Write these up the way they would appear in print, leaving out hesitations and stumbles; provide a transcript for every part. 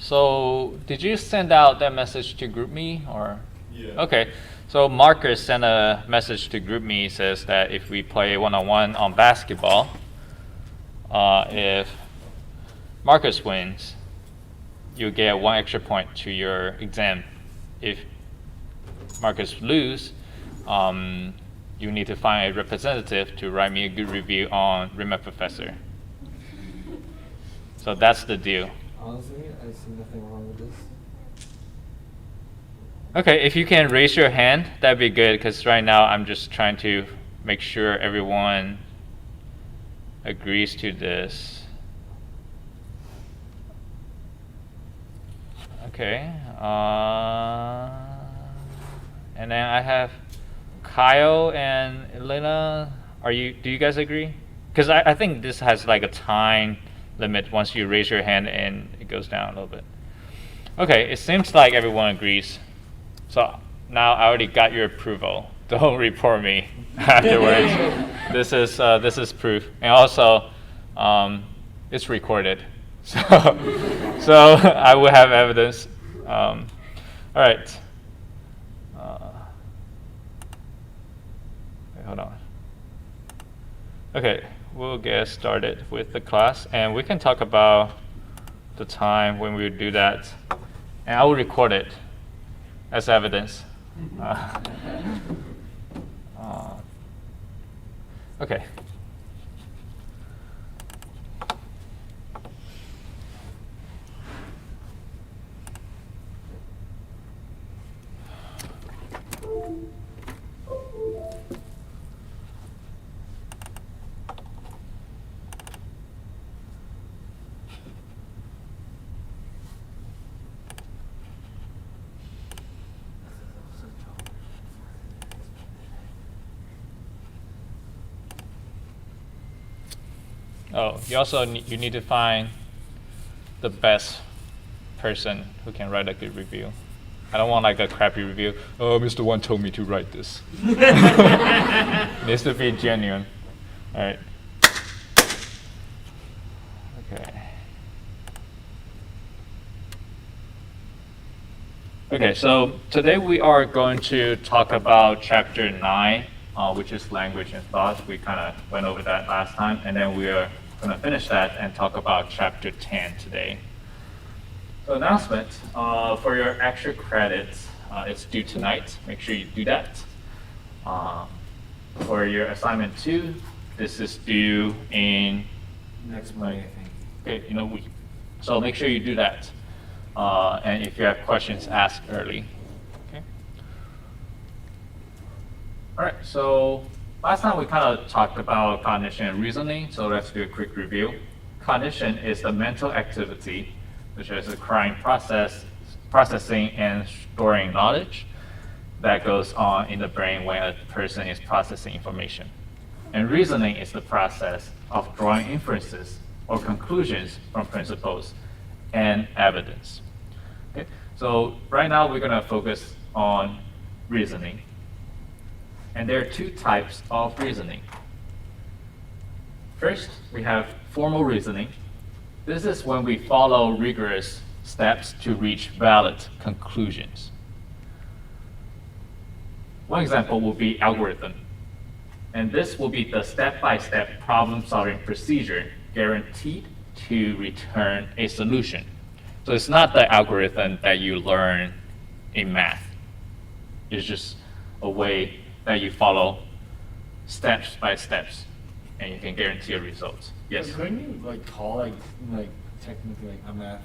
So did you send out that message to GroupMe or? Yeah. Okay. So Marcus sent a message to GroupMe, says that if we play one-on-one on basketball, if Marcus wins, you get 1 extra point to your exam. If Marcus lose, you need to find a representative to write me a good review on Remote Professor. So that's the deal. Honestly, I see nothing wrong with this. Okay, if you can raise your hand, that'd be good, because right now I'm just trying to make sure everyone agrees to this. Okay, and then I have Kyle and Elena. Do you guys agree? Because I think this has like a time limit once you raise your hand and it goes down a little bit. Okay, it seems like everyone agrees. So now I already got your approval. Don't report me afterwards. This is proof, and also it's recorded, so I will have evidence. All right. Wait, hold on. Okay, we'll get started with the class, and we can talk about the time when we do that, and I will record it as evidence. Okay. Oh, you need to find the best person who can write a good review. I don't want like a crappy review. Oh, Mr. One told me to write this. It needs to be genuine. All right. Okay. Okay, so today we are going to talk about chapter 9, which is language and thought. We kind of went over that last time, and then we are going to finish that and talk about chapter 10 today. So announcement, for your extra credits, it's due tonight. Make sure you do that. For your assignment 2, this is due in Next Monday, I think. Okay, in a week. So make sure you do that. And if you have questions, ask early. Okay. All right, so last time we kind of talked about cognition and reasoning, so let's do a quick review. Cognition is the mental activity, which is acquiring, processing and storing knowledge that goes on in the brain when a person is processing information. And reasoning is the process of drawing inferences or conclusions from principles and evidence. Okay, so right now we're going to focus on reasoning. And there are 2 types of reasoning. First, we have formal reasoning. This is when we follow rigorous steps to reach valid conclusions. One example will be algorithm. And this will be the step-by-step problem-solving procedure guaranteed to return a solution. So it's not the algorithm that you learn in math. It's just a way that you follow steps by steps, and you can guarantee a result. Yes? But couldn't you like call like technically like a math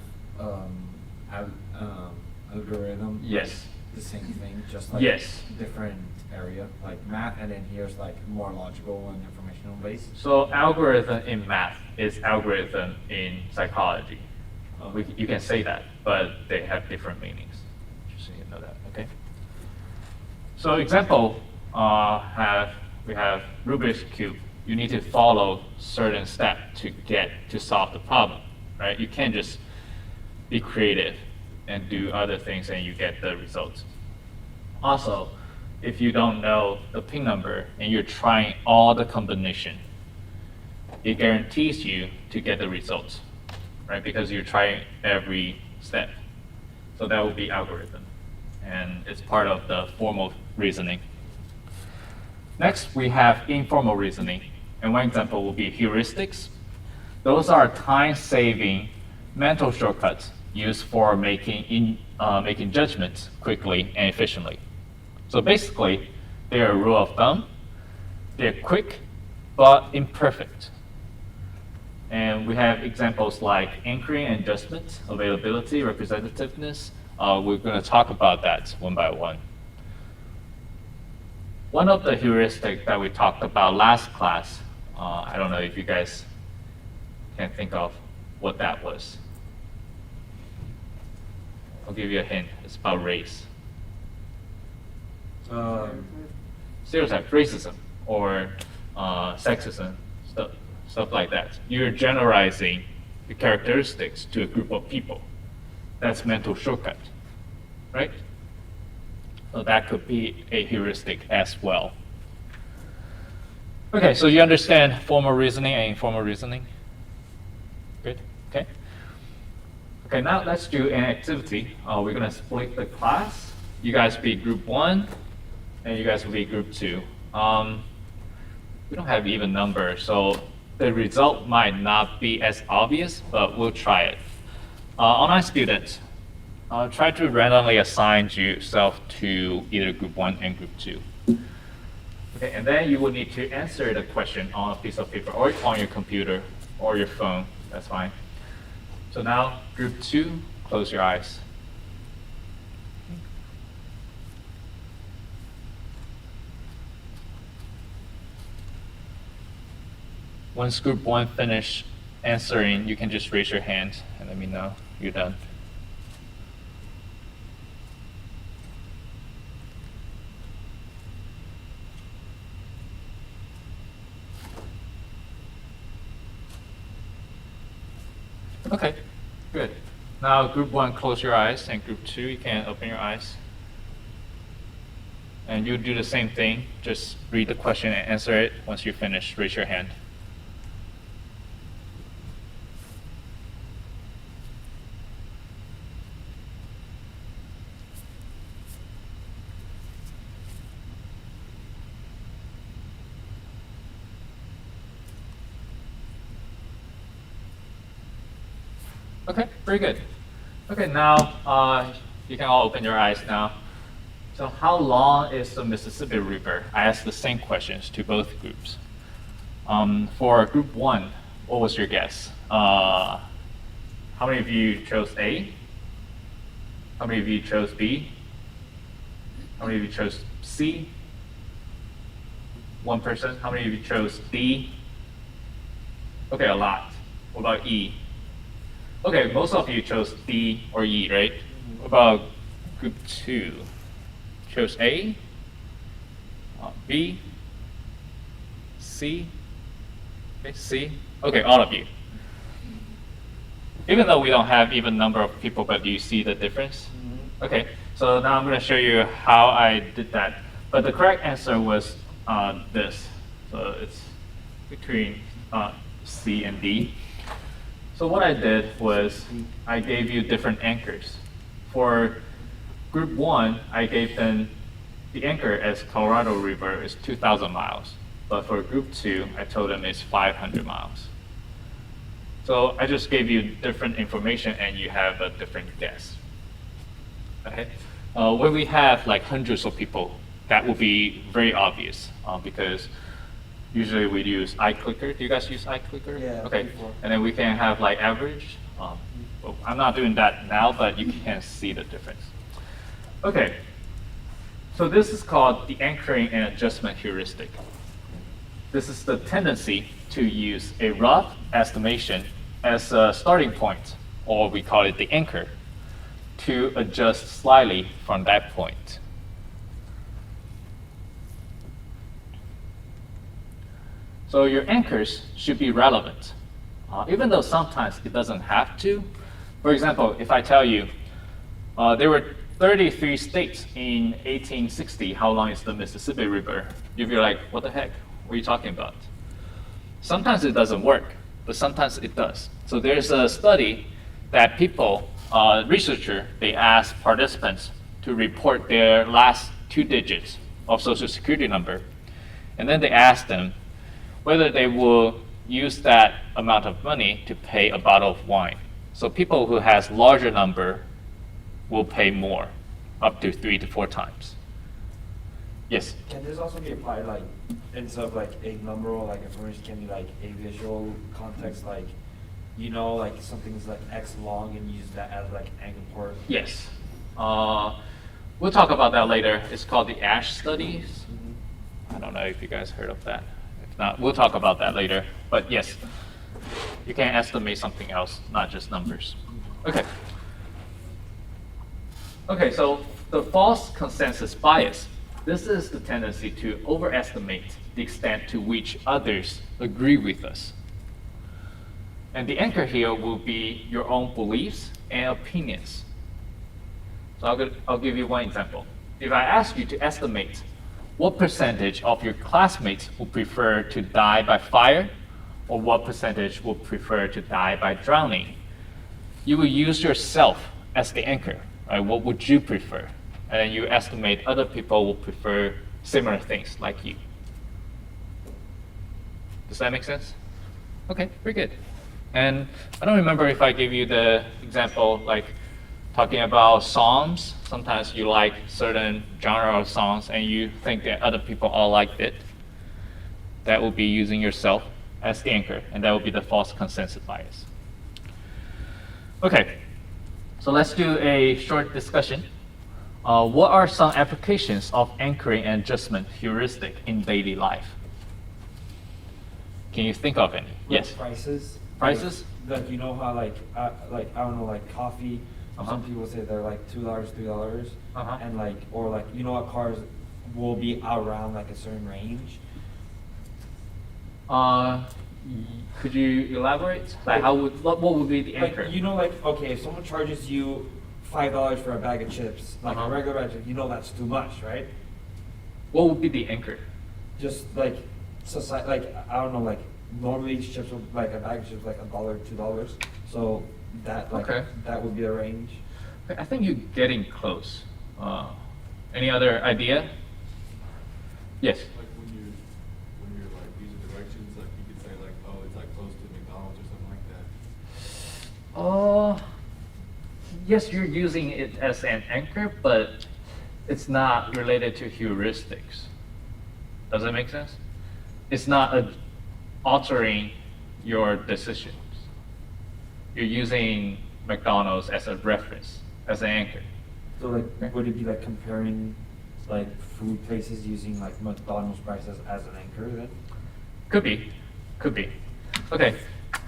algorithm? Yes. The same thing, just like Yes. different area, like math, and then here's like more logical and informational based. So algorithm in math is algorithm in psychology. You can say that, but they have different meanings. Just so you know that, okay? So example, we have Rubik's Cube. You need to follow certain steps to solve the problem, right? You can't just be creative and do other things and you get the results. Also, if you don't know the pin number and you're trying all the combination, it guarantees you to get the results, right? Because you're trying every step. So that would be algorithm. And it's part of the formal reasoning. Next, we have informal reasoning. And one example will be heuristics. Those are time-saving mental shortcuts used for making judgments quickly and efficiently. So basically, they're a rule of thumb. They're quick, but imperfect. And we have examples like anchoring and adjustment, availability, representativeness. We're going to talk about that one by one. One of the heuristics that we talked about last class, I don't know if you guys can think of what that was. I'll give you a hint. It's about race. Stereotype, racism, or sexism, stuff like that. You're generalizing the characteristics to a group of people. That's mental shortcut, right? So that could be a heuristic as well. Okay, so you understand formal reasoning and informal reasoning? Good, okay. Okay, now let's do an activity. We're gonna split the class. You guys be group 1, and you guys will be group 2. We don't have even numbers, so the result might not be as obvious, but we'll try it. Online students, try to randomly assign yourself to either group 1 and group 2. Okay, and then you will need to answer the question on a piece of paper or on your computer or your phone, that's fine. So now, group 2, close your eyes. Once group 1 finish answering, you can just raise your hand and let me know you're done. Okay, good. Now group 1, close your eyes, and group 2, you can open your eyes. And you do the same thing, just read the question and answer it. Once you finish, raise your hand. Okay, very good. Okay, now you can all open your eyes now. So how long is the Mississippi River? I asked the same questions to both groups. For group 1, what was your guess? How many of you chose A? How many of you chose B? How many of you chose C? One person. How many of you chose D? Okay, a lot. What about E? Okay, most of you chose D or E, right? What about group 2? Chose A, B, C, okay, C. Okay, all of you. Even though we don't have even number of people, but do you see the difference? Mm-hmm. Okay, so now I'm going to show you how I did that. But the correct answer was this. So it's between C and D. So what I did was I gave you different anchors. For group 1, I gave them the anchor as Colorado River is 2,000 miles. But for group 2, I told them it's 500 miles. So I just gave you different information and you have a different guess. Okay? When we have like hundreds of people, that will be very obvious because usually we use iClicker. Do you guys use iClicker? Yeah. Okay. Before. And then we can have like average. Well, I'm not doing that now, but you can see the difference. Okay. So this is called the anchoring and adjustment heuristic. This is the tendency to use a rough estimation as a starting point, or we call it the anchor, to adjust slightly from that point. So your anchors should be relevant, even though sometimes it doesn't have to. For example, if I tell you there were 33 states in 1860, how long is the Mississippi River? You'd be like, what the heck? What are you talking about? Sometimes it doesn't work, but sometimes it does. So there's a study that people researcher, they asked participants to report their last 2 digits of social security number. And then they asked them whether they will use that amount of money to pay a bottle of wine. So people who has larger number will pay more, up to 3 to 4 times. Yes? Can this also be applied like instead of like a number or like information can be like a visual context, like like something's like X long and use that as like anchor point? Yes. We'll talk about that later. It's called the ASH studies. I don't know if you guys heard of that. If not, we'll talk about that later. But yes, you can estimate something else, not just numbers. Okay. Okay, so the false consensus bias. This is the tendency to overestimate the extent to which others agree with us. And the anchor here will be your own beliefs and opinions. So I'll give you one example. If I ask you to estimate what percentage of your classmates would prefer to die by fire, or what percentage would prefer to die by drowning, you will use yourself as the anchor, right? What would you prefer? And then you estimate other people will prefer similar things like you. Does that make sense? Okay, very good. And I don't remember if I gave you the example, like talking about songs. Sometimes you like certain genre of songs and you think that other people all like it. That will be using yourself as the anchor, and that will be the false consensus bias. Okay, so let's do a short discussion. What are some applications of anchoring and adjustment heuristic in daily life? Can you think of any? Yes. Prices. Prices? Like how like I don't know, like coffee. Some people say they're like $2, $3, and like, or like what cars will be around like a certain range. Could you elaborate? Like what would be the anchor? Like okay, if someone charges you $5 for a bag of chips, like a regular bag of chips, that's too much, right? What would be the anchor? Just like society, like I don't know, like normally chips would, like a bag of chips like $1, $2, so that like that would be the range. I think you're getting close. Any other idea? Yes. Like when you're like using directions, like you could say like, oh, it's like close to McDonald's or something like that. Yes, you're using it as an anchor, but it's not related to heuristics. Does that make sense? It's not altering your decisions. You're using McDonald's as a reference, as an anchor. So like, would it be like comparing like food places using like McDonald's prices as an anchor then? Could be. Okay,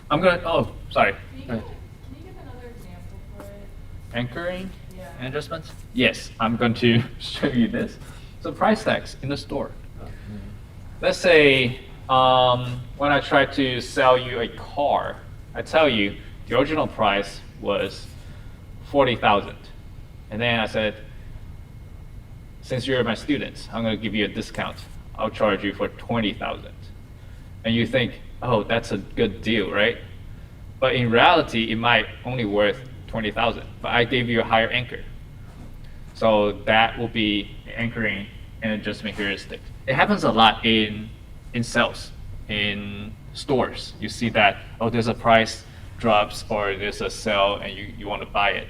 oh, sorry. Can you give another example for it? Anchoring and Yeah. adjustments? Yes, I'm going to show you this. So price tags in the store. Let's say when I try to sell you a car, I tell you the original price was 40,000. And then I said, since you're my students, I'm going to give you a discount. I'll charge you for 20,000. And you think, oh, that's a good deal, right? But in reality, it might only worth 20,000, but I gave you a higher anchor. So that will be anchoring and adjustment heuristic. It happens a lot in sales, in stores. You see that, oh, there's a price drops or there's a sale and you want to buy it.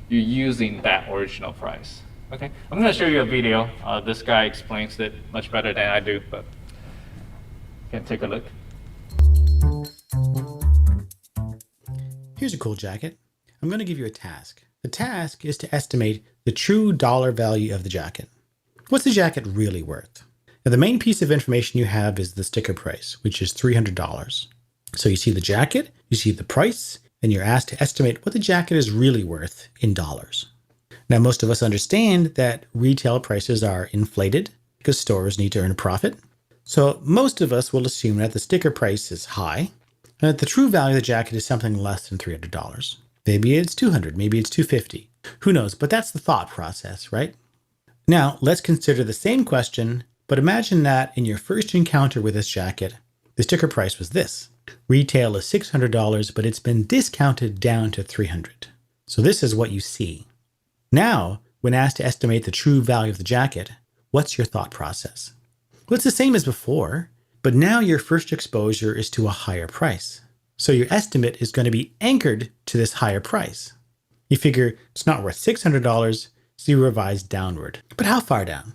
You're using that original price. Okay, I'm going to show you a video. This guy explains it much better than I do, but you can take a look. Here's a cool jacket. I'm going to give you a task. The task is to estimate the true dollar value of the jacket. What's the jacket really worth? Now, the main piece of information you have is the sticker price, which is $300. So you see the jacket, you see the price, and you're asked to estimate what the jacket is really worth in dollars. Now, most of us understand that retail prices are inflated because stores need to earn a profit. So most of us will assume that the sticker price is high and that the true value of the jacket is something less than $300. Maybe it's $200, maybe it's $250. Who knows? But that's the thought process, right? Now, let's consider the same question, but imagine that in your first encounter with this jacket, the sticker price was this. Retail is $600, but it's been discounted down to $300. So this is what you see. Now, when asked to estimate the true value of the jacket, what's your thought process? Well, it's the same as before, but now your first exposure is to a higher price. So your estimate is going to be anchored to this higher price. You figure it's not worth $600, so you revise downward. But how far down?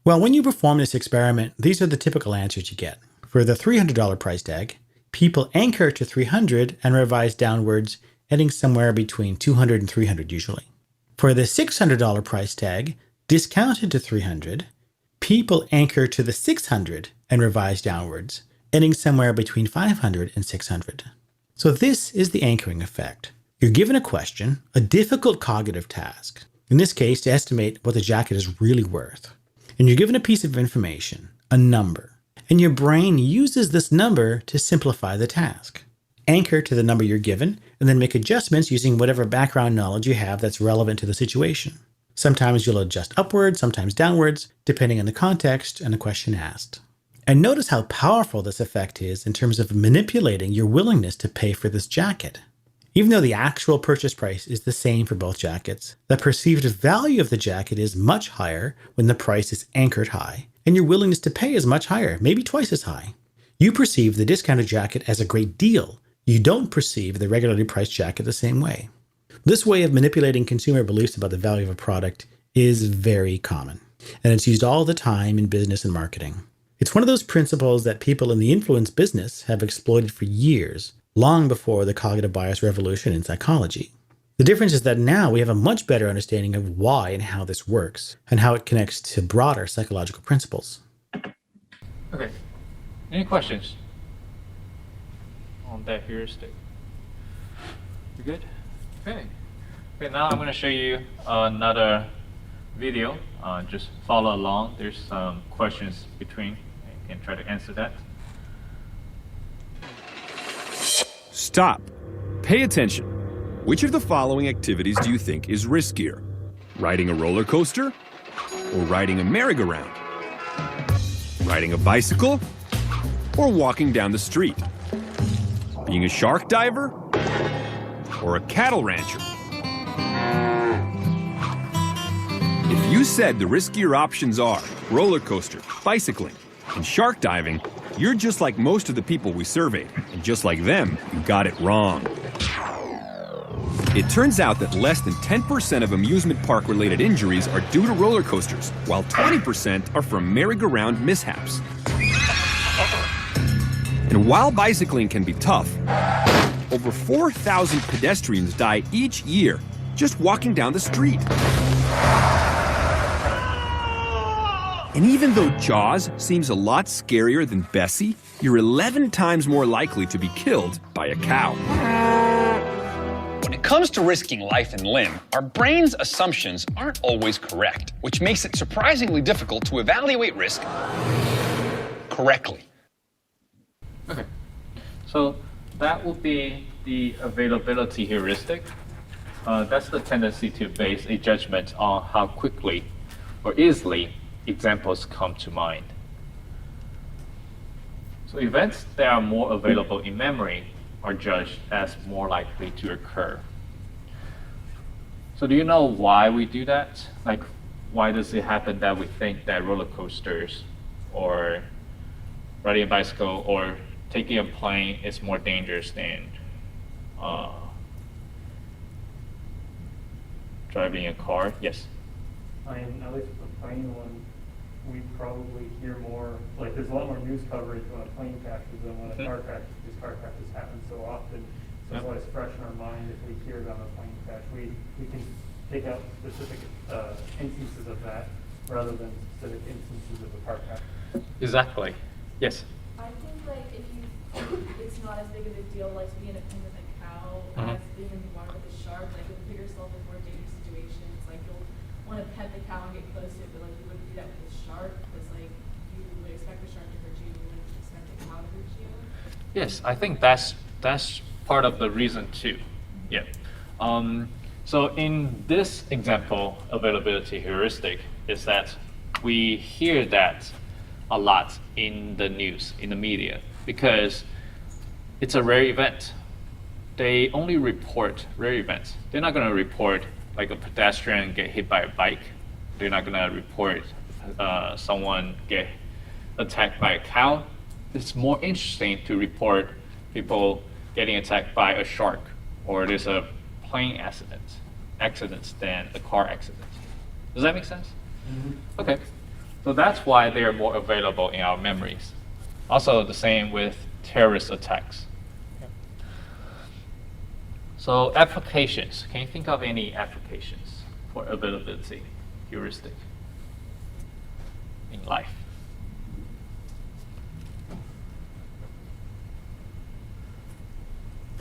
Well, when you perform this experiment, these are the typical answers you get. For the $300 price tag, people anchor to 300 and revise downwards, heading somewhere between 200 and 300 usually. For the $600 price tag, discounted to 300, people anchor to the 600 and revise downwards, ending somewhere between 500 and 600. So this is the anchoring effect. You're given a question, a difficult cognitive task, in this case to estimate what the jacket is really worth. And you're given a piece of information, a number, and your brain uses this number to simplify the task. Anchor to the number you're given, and then make adjustments using whatever background knowledge you have that's relevant to the situation. Sometimes you'll adjust upwards, sometimes downwards, depending on the context and the question asked. And notice how powerful this effect is in terms of manipulating your willingness to pay for this jacket. Even though the actual purchase price is the same for both jackets, the perceived value of the jacket is much higher when the price is anchored high, and your willingness to pay is much higher, maybe twice as high. You perceive the discounted jacket as a great deal. You don't perceive the regularly priced jacket the same way. This way of manipulating consumer beliefs about the value of a product is very common, and it's used all the time in business and marketing. It's one of those principles that people in the influence business have exploited for years, long before the cognitive bias revolution in psychology. The difference is that now we have a much better understanding of why and how this works, and how it connects to broader psychological principles. Okay. Any questions on that heuristic? You good? Okay. Okay, now I'm going to show you another video. Just follow along. There's some questions between. You can try to answer that. Stop. Pay attention. Which of the following activities do you think is riskier? Riding a roller coaster or riding a merry-go-round? Riding a bicycle or walking down the street? Being a shark diver or a cattle rancher? If you said the riskier options are roller coaster, bicycling, and shark diving, you're just like most of the people we surveyed, and just like them, you got it wrong. It turns out that less than 10% of amusement park-related injuries are due to roller coasters, while 20% are from merry-go-round mishaps. And while bicycling can be tough, over 4,000 pedestrians die each year just walking down the street. And even though Jaws seems a lot scarier than Bessie, you're 11 times more likely to be killed by a cow. When it comes to risking life and limb, our brain's assumptions aren't always correct, which makes it surprisingly difficult to evaluate risk correctly. Okay. So that would be the availability heuristic. That's the tendency to base a judgment on how quickly or easily examples come to mind. So events that are more available in memory are judged as more likely to occur. So do you know why we do that? Like, why does it happen that we think that roller coasters or riding a bicycle or taking a plane is more dangerous than driving a car? Yes? I mean, at least the plane one, we probably hear more, like there's a lot more news coverage when a plane crashes than when a car crashes, because car crashes happen so often. So it's always fresh in our mind if we hear about a plane crash. We can pick out specific instances of that rather than specific instances of a car crash. Exactly. Yes? I think like if you, it's not as big of a deal like being in a plane with a cow as being in the water with a shark. Like you'll put yourself in more dangerous situations. Like you'll want to pet the cow and get close to it, but like you wouldn't do that with a shark because like you would expect the shark to hurt you, you wouldn't expect the cow to hurt you. Yes, I think that's part of the reason too. Yeah. So in this example, availability heuristic is that we hear that a lot in the news, in the media, because it's a rare event. they only report rare events. They're not going to report like a pedestrian get hit by a bike. They're not going to report someone get attacked by a cow. It's more interesting to report people getting attacked by a shark, or there's a plane accidents than a car accident. Does that make sense? Mm-hmm. Okay, so that's why they are more available in our memories. Also the same with terrorist attacks. So applications, can you think of any applications for availability heuristic in life?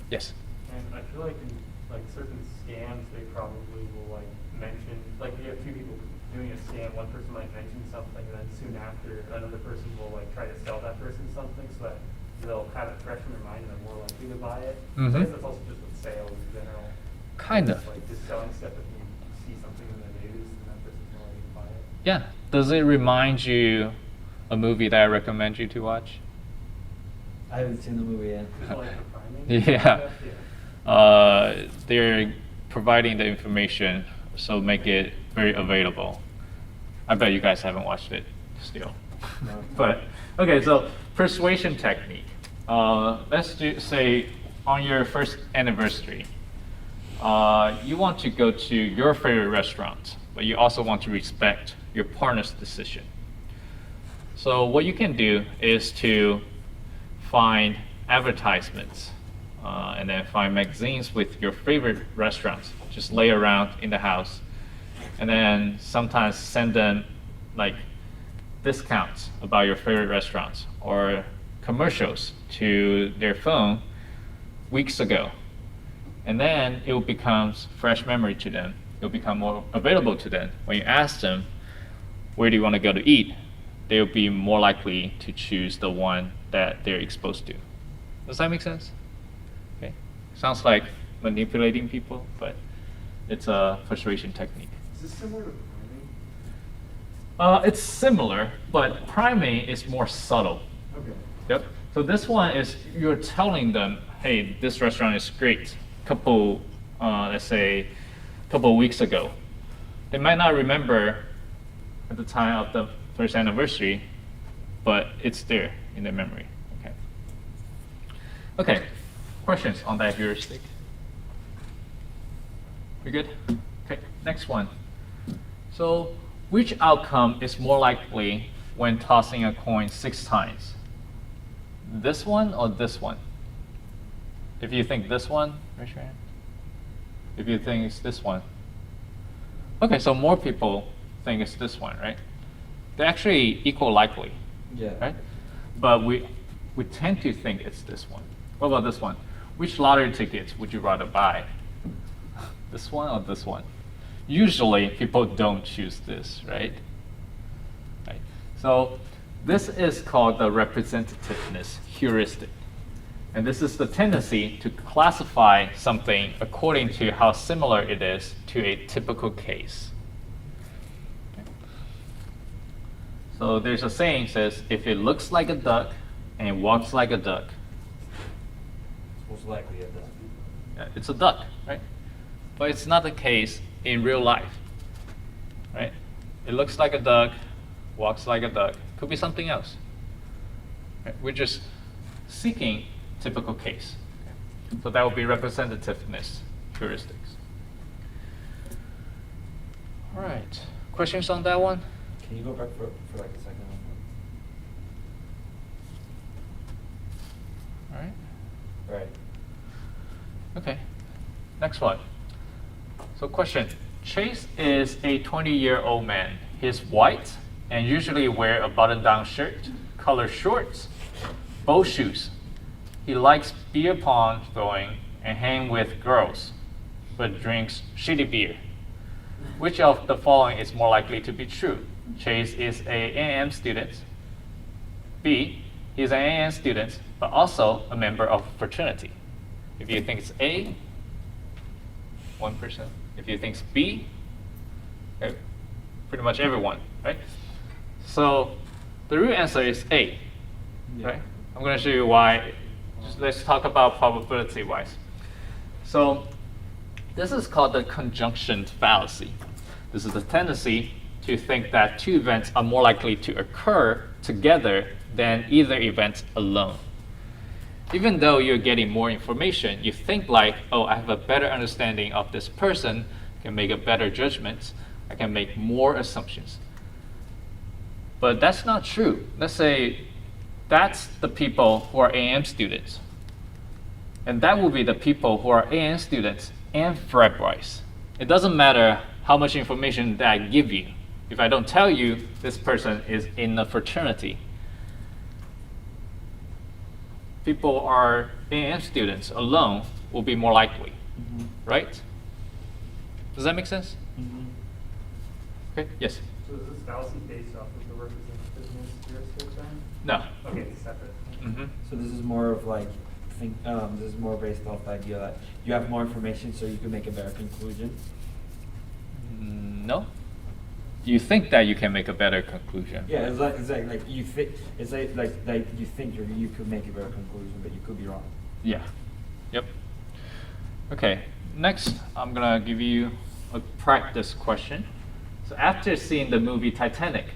Yes. And I feel like in like certain scams, they probably will like mention, like you have two people doing a scam, one person might mention something, and then soon after, another person will like try to sell that person something, so that they'll have it fresh in their mind and they're more likely to buy it. Mhm. I guess that's also just with sales in general. Kind It's of. like just selling stuff if you see something in the news and that person's more likely to buy it. Yeah. Does it remind you a movie that I recommend you to watch? I haven't seen the movie yet. Is it like the priming? Yeah. Yeah. They're providing the information, so make it very available. I bet you guys haven't watched it still. No. But, okay, so persuasion technique. Let's say on your first anniversary, you want to go to your favorite restaurant, but you also want to respect your partner's decision. So what you can do is to find advertisements and then find magazines with your favorite restaurants, just lay around in the house, and then sometimes send them like discounts about your favorite restaurants or commercials to their phone weeks ago. And then it will become fresh memory to them. It will become more available to them. When you ask them, where do you want to go to eat? They'll be more likely to choose the one that they're exposed to. Does that make sense? Okay. Sounds like manipulating people, but it's a persuasion technique. Is this similar to priming? It's similar, but priming is more subtle. Okay. Yep. So this one is you're telling them, hey, this restaurant is great. Let's say, couple weeks ago. They might not remember at the time of the first anniversary, but it's there in their memory. Okay. Okay. Questions on that heuristic? We good? Okay. Next one. So, which outcome is more likely when tossing a coin 6 times? This one or this one? If you think this one, raise your hand. If you think it's this one. Okay, so more people think it's this one, right? They're actually equal likely, Yeah. right? But we tend to think it's this one. What about this one? Which lottery tickets would you rather buy? This one or this one? Usually people don't choose this, right? Right. So this is called the representativeness heuristic. And this is the tendency to classify something according to how similar it is to a typical case. Okay. So there's a saying says, if it looks like a duck and walks like a duck, Most likely it does. it's a duck, right? But it's not the case in real life, right? It looks like a duck, walks like a duck, could be something else. Right? We're just seeking typical case. Okay? So that would be representativeness heuristics. All right, questions on that one? Can you go back for like a second? All right. Right. Okay, next one. So question, Chase is a 20-year-old man. He's white and usually wear a button-down shirt, color shorts, bow shoes. He likes beer pong throwing and hang with girls, but drinks shitty beer. Which of the following is more likely to be true? Chase is a A&M student. B, he's an A&M student, but also a member of a fraternity. If you think it's A, 1%. If you think it's B, pretty much everyone, right? So the real answer is A, right? I'm going to show you why. Just let's talk about probability-wise. So this is called the conjunction fallacy. This is the tendency to think that two events are more likely to occur together than either event alone. Even though you're getting more information, you think like, oh, I have a better understanding of this person, I can make a better judgment, I can make more assumptions. But that's not true. Let's say that's the people who are AM students. And that will be the people who are AM students and FredWise. It doesn't matter how much information that I give you. If I don't tell you this person is in a fraternity, people are AM students alone will be more likely, right? Does that make sense? Okay, yes? So is this fallacy based off of the representativeness heuristic then? No. Okay, it's separate. So this is more of like, this is more based off the idea that you have more information so you can make a better conclusion. No. You think that you can make a better conclusion. Yeah, it's like you think it's like you think you could make a better conclusion, but you could be wrong. Yeah. Yep. Okay. Next, I'm gonna give you a practice question. So after seeing the movie Titanic,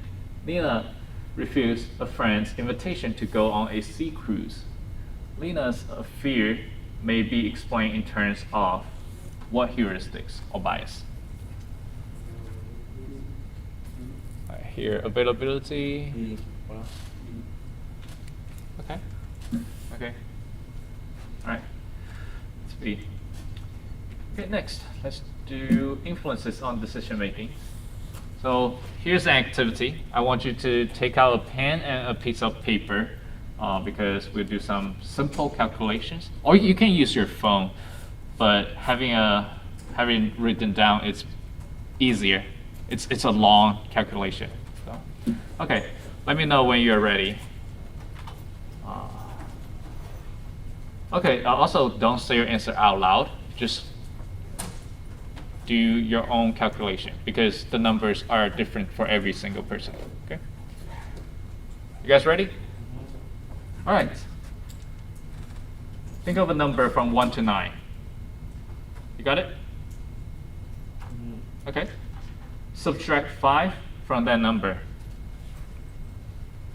Lena refused a friend's invitation to go on a sea cruise. Lena's fear may be explained in terms of what heuristics or bias? Here, availability. What else? Okay. Okay. All right. Let's be. Okay, next, let's do influences on decision making. So here's an activity. I want you to take out a pen and a piece of paper because we'll do some simple calculations. Or you can use your phone, but having written down, it's easier. It's a long calculation. So, okay, let me know when you're ready. Okay, also don't say your answer out loud. Just do your own calculation because the numbers are different for every single person. Okay? You guys ready? All right. Think of a number from 1 to 9. You got it? Okay. Subtract 5 from that number.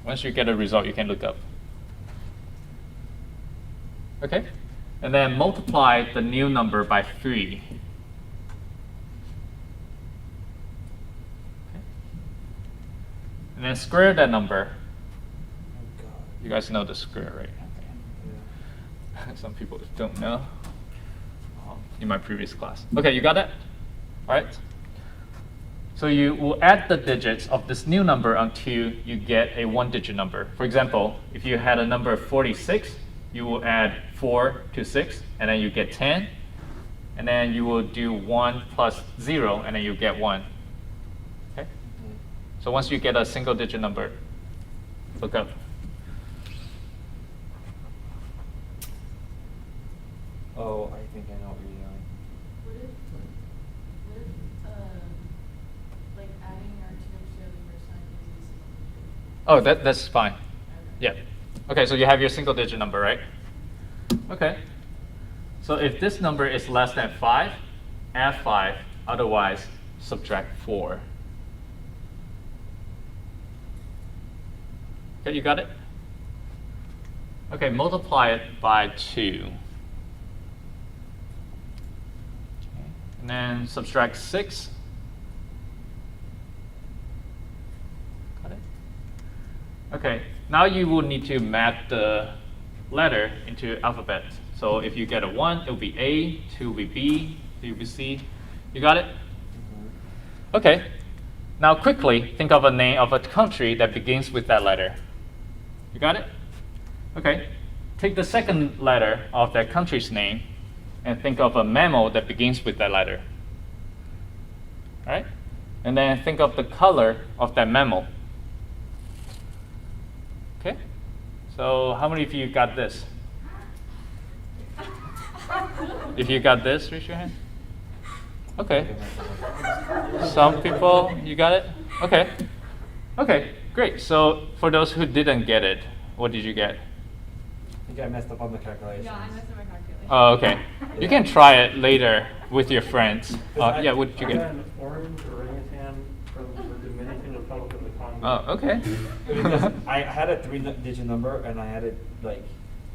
Once you get a result, you can look up. Okay? And then multiply the new number by 3. Okay. And then square that number. You guys know the square, right? Okay. Some people don't know in my previous class. Okay, you got that? All right. So you will add the digits of this new number until you get a one-digit number. For example, if you had a number of 46, you will add 4 to 6, and then you get 10. And then you will do 1 plus 0, and then you get 1. Okay? So once you get a single-digit number, look up. Oh, I think I know what you're doing. What if, like adding our two together first time is a single digit? Oh, that's fine. Yeah. Okay, so you have your single-digit number, right? Okay. So if this number is less than 5, add 5. Otherwise, subtract 4. Okay, you got it? Okay, multiply it by 2. Okay. And then subtract 6. Got it? Okay, now you will need to map the letter into alphabet. So if you get a 1, it will be A, 2 will be B, 3 will be C. You got it? Okay. Now quickly think of a name of a country that begins with that letter. You got it? Okay. Take the second letter of that country's name and think of a mammal that begins with that letter. All right? And then think of the color of that mammal. Okay? So how many of you got this? If you got this, raise your hand. Okay. Some people, you got it? Okay. Okay, great. So for those who didn't get it, what did you get? I think I messed up on the calculations. Yeah, I messed up my calculation. Oh, okay. You can try it later with your friends. Yeah, what did you I got get? an orange orangutan from the Dominican Republic of the Congo. Oh, okay. Because I had a 3-digit number and I added like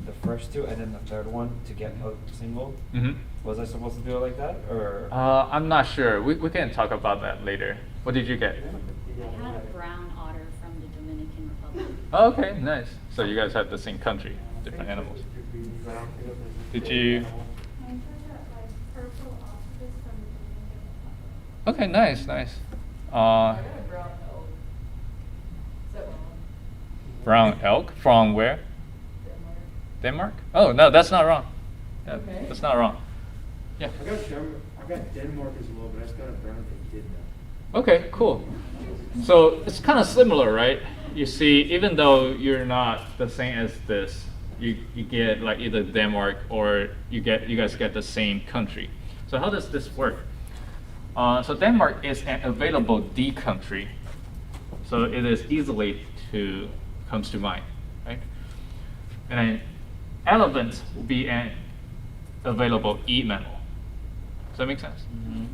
the first two and then the third one to get a single. Mm-hmm. Was I supposed to do it like that or? I'm not sure. We can talk about that later. What did you get? I had a brown otter from the Dominican Republic. Oh, okay, nice. So you guys have the same country, different animals. Did you? Mine said that like purple octopus from the Dominican Republic. Okay, nice. I got a brown elk. Is that wrong? Brown elk from where? Denmark. Denmark? Oh no, that's not wrong. Yeah, Okay. that's not wrong. Yeah. I got Denmark as well, but I just got a brown echidna. Okay, cool. So it's kind of similar, right? You see, even though you're not the same as this, you get like either Denmark or you guys get the same country. So how does this work? So Denmark is an available D country, so it is easily comes to mind, right? And then elephant will be an available E mammal. Does that make sense? Mm-hmm.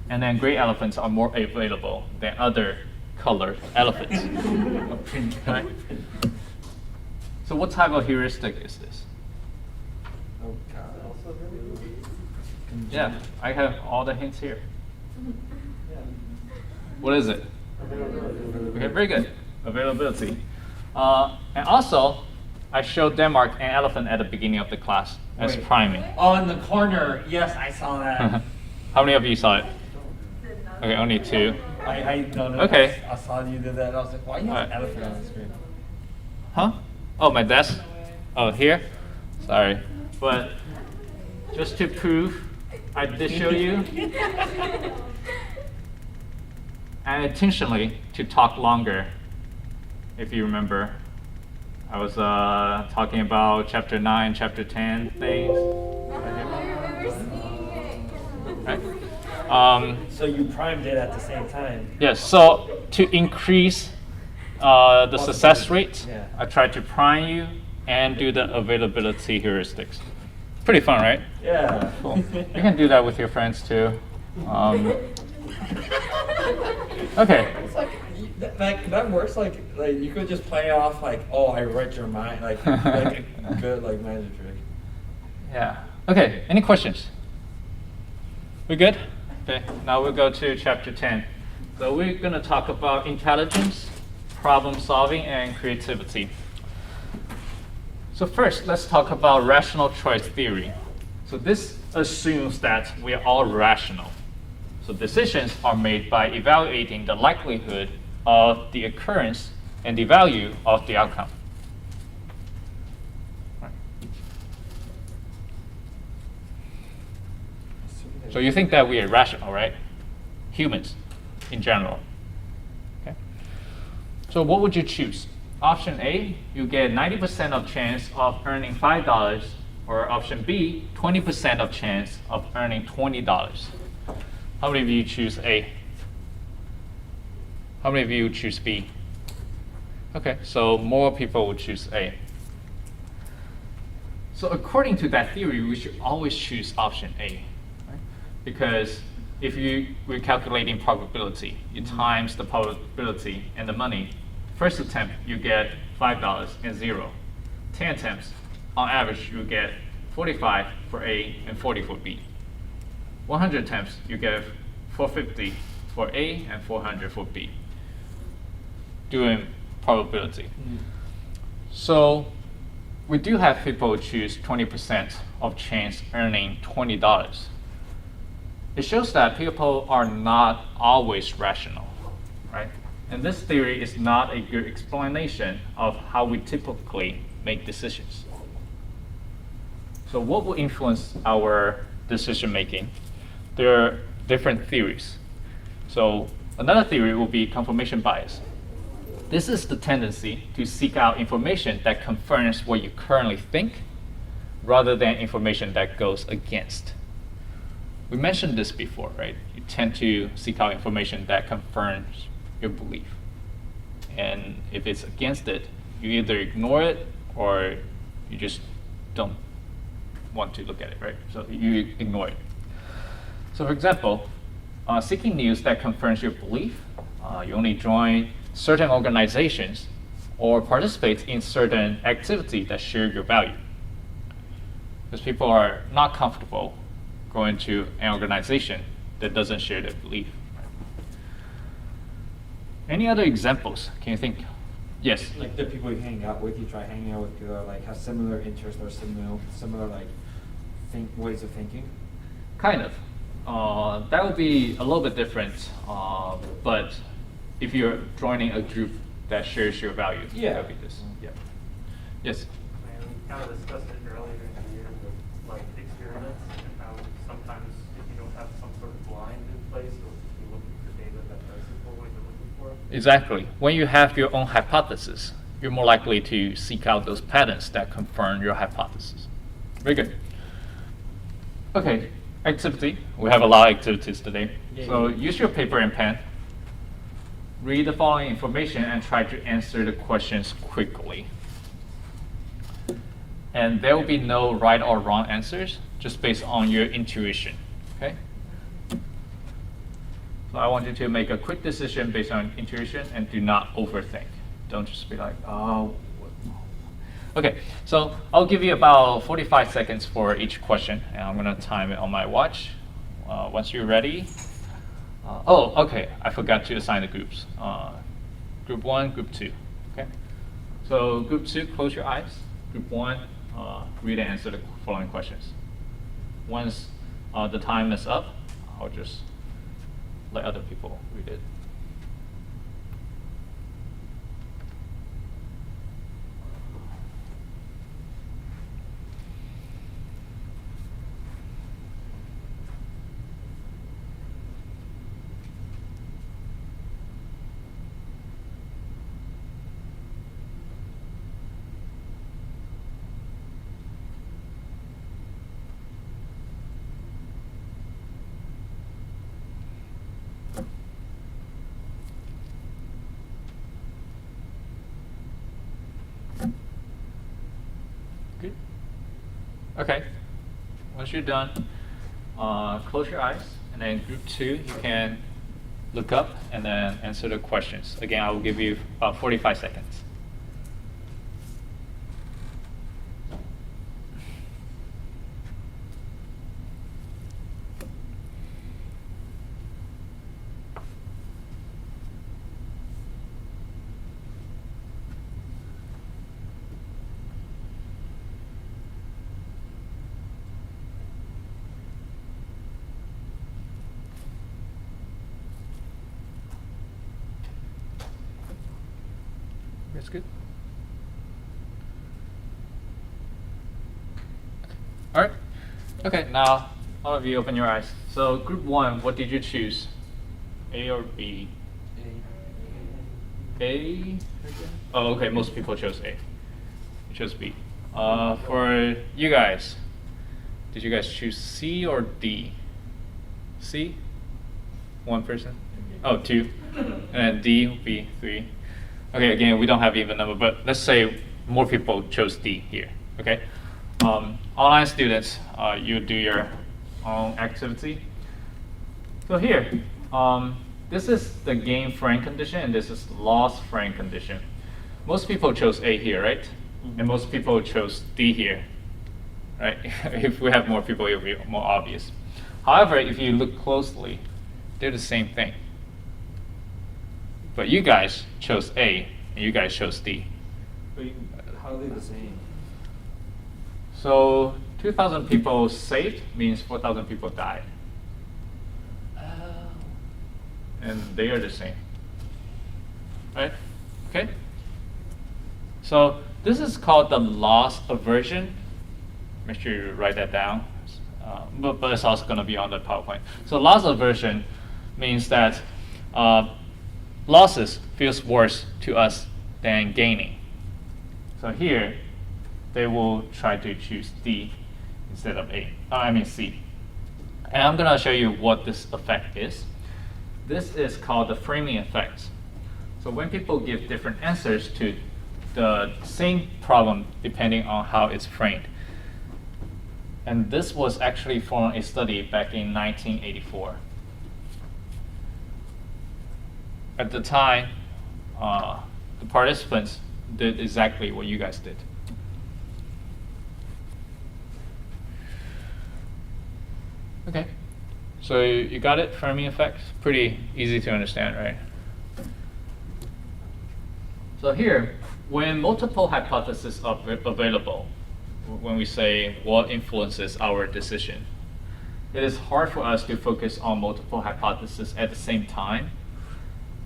And then gray elephants are more available than other colored elephants. Right? So what type of heuristic is this? Oh God. Yeah, I have all the hints here. What is it? Okay, very good. Availability. And also, I showed Denmark and elephant at the beginning of the class as Wait. priming. Oh, in the corner. Yes, I saw that. How many of you saw it? Did not. Okay, only 2. I don't know. Okay. I saw you did that. And I was like, why you have an Alright. elephant on the screen? Huh? Oh, my desk? Oh, here? Sorry. But just to prove, I did show you. And intentionally to talk longer, if you remember. I was talking about chapter 9, chapter 10 things. I remember seeing it. Right? So you primed it at the same time. Yes, so to increase the success rate, Yeah. I tried to prime you and do the availability heuristics. Pretty fun, right? Yeah. Cool. You can do that with your friends too. Okay. It's like that works. Like you could just play off like, oh, I read your mind, like a good like magic trick. Yeah. Okay, any questions? We good? Okay, now we'll go to chapter 10. So we're going to talk about intelligence, problem solving, and creativity. So first, let's talk about rational choice theory. So this assumes that we are all rational. So decisions are made by evaluating the likelihood of the occurrence and the value of the outcome. So you think that we are rational, right? Humans, in general. Okay. So what would you choose? Option A, you get 90% of chance of earning $5, or option B, 20% of chance of earning $20. How many of you choose A? How many of you choose B? Okay, so more people would choose A. So according to that theory, we should always choose option A, right? Because if we're calculating probability, you times the probability and the money. First attempt, you get $5 and 0. 10 attempts, on average, you get 45 for A and 40 for B. 100 attempts, you get 450 for A and 400 for B. Doing probability. So we do have people choose 20% of chance earning $20. It shows that people are not always rational, right? And this theory is not a good explanation of how we typically make decisions. So what will influence our decision making? There are different theories. So another theory will be confirmation bias. This is the tendency to seek out information that confirms what you currently think rather than information that goes against. We mentioned this before, right? You tend to seek out information that confirms your belief. And if it's against it, you either ignore it or you just don't want to look at it, right? So you ignore it. So for example, seeking news that confirms your belief, you only join certain organizations or participate in certain activities that share your value. Because people are not comfortable going to an organization that doesn't share their belief. Any other examples? Can you think? Yes. Like the people you hang out with, you try hanging out with people that like have similar interests or similar like ways of thinking. Kind of. That would be a little bit different, but if you're joining a group that shares your values, that would be this. Yeah. Yes. And we kind of discussed it earlier in the year with like experiments and how sometimes if you don't have some sort of blind in place, you'll just be looking for data that does support what you're looking for. Exactly. When you have your own hypothesis, you're more likely to seek out those patterns that confirm your hypothesis. Very good. Okay, activity. We have a lot of activities today. So use your paper and pen. Read the following information and try to answer the questions quickly. And there will be no right or wrong answers, just based on your intuition. Okay? So I want you to make a quick decision based on intuition and do not overthink. Don't just be like, oh. Okay, so I'll give you about 45 seconds for each question, and I'm going to time it on my watch. Once you're ready. Okay, I forgot to assign the groups. Group 1, Group 2. Okay, so Group 2, close your eyes. Group 1, read and answer the following questions. Once the time is up, I'll just let other people read it. Good. Okay. Once you're done, close your eyes, and then Group 2, you can look up and then answer the questions. Again, I will give you about 45 seconds. That's good. All right. Okay, now all of you open your eyes. So Group 1, what did you choose? A or B? A? Oh, okay, most people chose A. You chose B. For you guys, did you guys choose C or D? C? One person? Oh, two. And D would be 3. Okay, again, we don't have even number, but let's say more people chose D here, okay? Online students, you do your own activity. So here, this is the gain frame condition, and this is the loss frame condition. Most people chose A here, right? Mm-hmm. And most people chose D here, right? If we have more people, it'll be more obvious. However, if you look closely, they're the same thing. But you guys chose A, and you guys chose D. But how are they the same? So 2,000 people saved means 4,000 people died. And they are the same. Right? Okay? So this is called the loss aversion. Make sure you write that down. But it's also going to be on the PowerPoint. So loss aversion means that losses feels worse to us than gaining. So here, they will try to choose D instead of C. And I'm going to show you what this effect is. This is called the framing effect. So when people give different answers to the same problem depending on how it's framed, And this was actually from a study back in 1984. At the time, the participants did exactly what you guys did. Okay, so you got it, Fermi effect? Pretty easy to understand, right? So here, when multiple hypotheses are available, when we say what influences our decision, it is hard for us to focus on multiple hypotheses at the same time.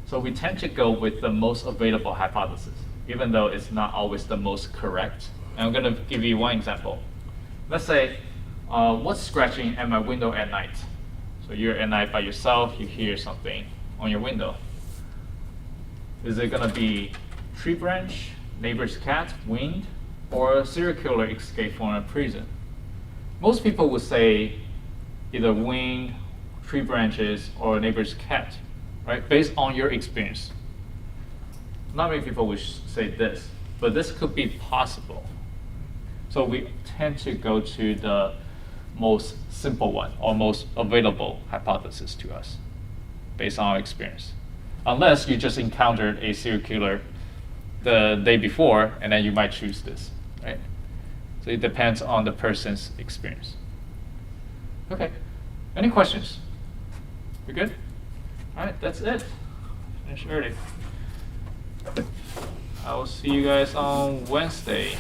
So we tend to go with the most available hypothesis, even though it's not always the most correct. And I'm going to give you one example. Let's say, what's scratching at my window at night? So you're at night by yourself, you hear something on your window. Is it going to be tree branch, neighbor's cat, wind, or a serial killer escape from a prison? Most people would say either wind, tree branches, or a neighbor's cat, right? Based on your experience. Not many people would say this, but this could be possible. So we tend to go to the most simple one or most available hypothesis to us based on our experience. Unless you just encountered a serial killer the day before, and then you might choose this, right? So it depends on the person's experience. Okay, any questions? We good? All right, that's it. Finish early. I will see you guys on Wednesday.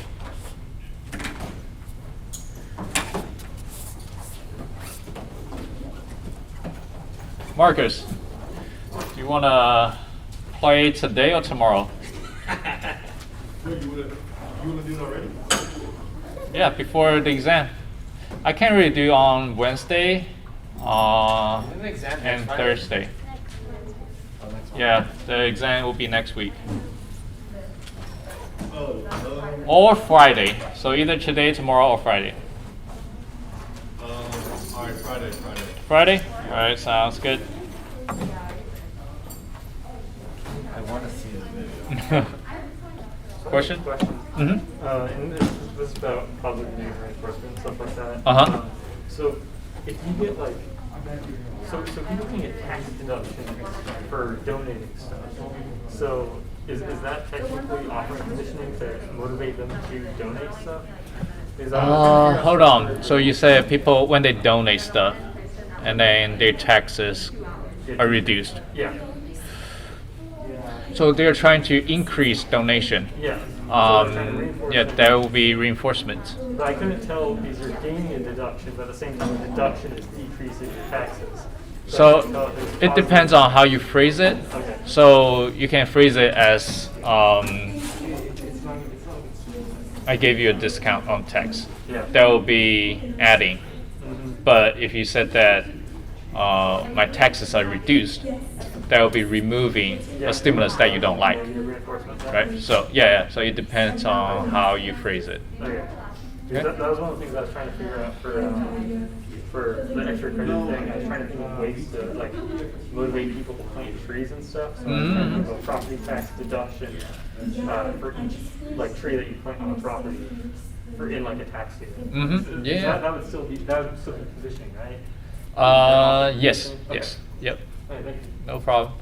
Marcus, do you want to play today or tomorrow? You wanna do it already? Yeah, before the exam. I can't really do on Wednesday and Thursday. Yeah, the exam will be next week. Or Friday. So either today, tomorrow, or Friday. All right, Friday. Friday? All right, sounds good. I want to see the video. Question? Mm-hmm. And this is about positive negative reinforcement and stuff like that. Uh-huh. So if you get like, so if you're looking at tax deduction for donating stuff, so is that technically offering conditioning to motivate them to donate stuff? Is that Hold on. So you said people, when they donate stuff, and then their taxes are reduced. Yeah. So they're trying to increase donation. Yeah. So they're trying to reinforce Yeah, it. there will be reinforcement. But I couldn't tell because you're gaining a deduction, but at the same time, the deduction is decreasing your taxes. So I couldn't tell if it's it positive. depends on how you phrase it. Okay. So you can phrase it as I gave you a discount on tax. Yeah. That will be adding. Mhm. But if you said that my taxes are reduced, that will be removing a stimulus that you don't like, Negative reinforcement. right? So yeah. So it depends on how you phrase it. Okay. That was one of the things I was trying to figure out for the extra credit thing. I was trying to think of ways to like motivate people to plant trees and stuff. So I was trying to think of a property tax deduction for each like tree that you plant on a property for in like a tax year. Mm-hmm. Yeah. That would still be conditioning, right? Yes. Okay. Yes. Yep. All right, thank you. No problem.